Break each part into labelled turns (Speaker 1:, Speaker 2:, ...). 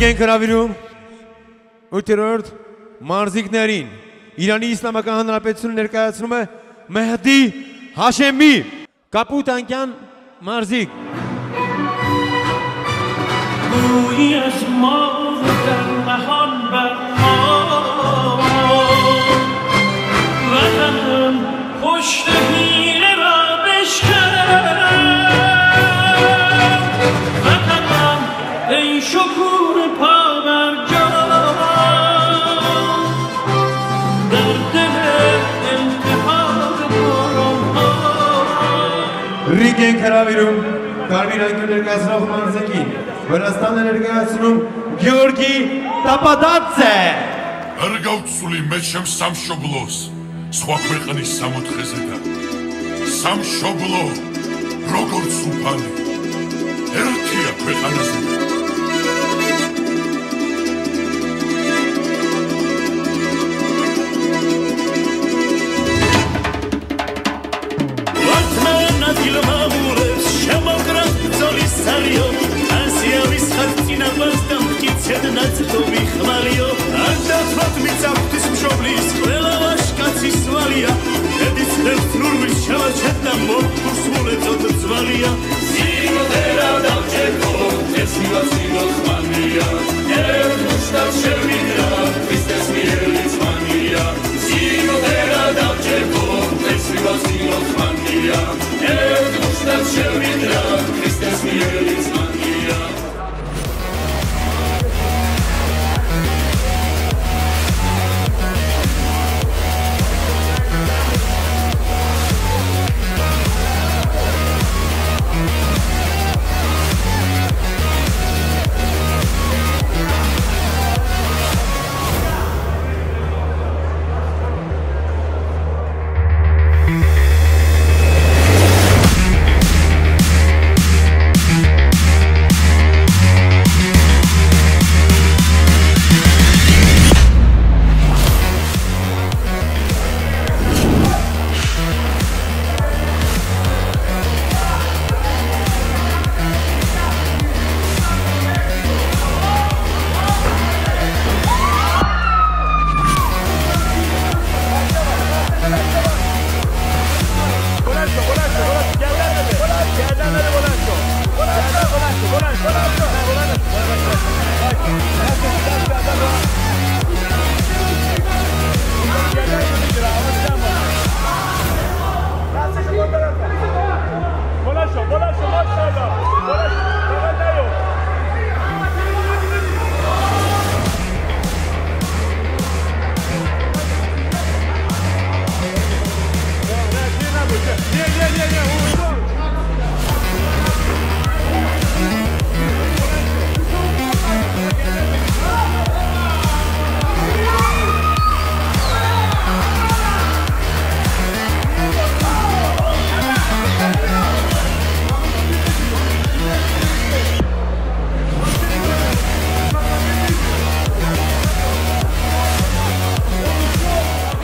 Speaker 1: Rigen Karavirum Uterord Marziknerin İrani İslamական Հանրապետությունի ներկայացնում է Մեհդի Հաշեմի Կապուտանկյան Մարզիկ Rigen Karavirum Կարմիր անկյուն ներկայացնող Մարզիկին Վրաստան է ներկայացնում Գեորգի Տապադաձե
Speaker 2: Հրգავցուլի մեջ եմ Սամշոբլոս Სხვა ქვეყნის სამოთხეზე და Სამშობლო როგორც უფალი ერთია ქვეყანაზე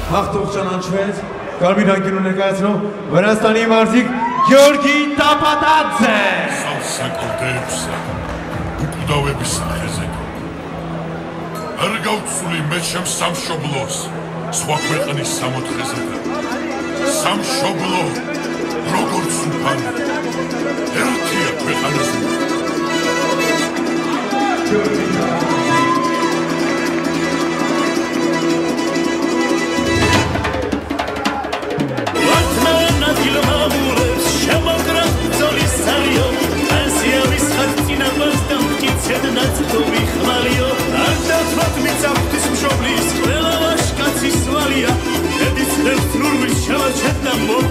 Speaker 2: Հաղթող ճանաչվեց Կարմիր անկյուն ներկայացնող Վրաստանի մարզիկ Գեորգի Տապադաձե Սալսակոտեուսը Ուկուդավების სახეზე Հրգავցուլի մեջ եմ Սամշոբլոս Სხვა ქვეყნის სამოთხეზე და Სამშობლო როგორც უფალი ერთია ქვეყანაზე
Speaker 3: Edith, let's move, shall I chat them more?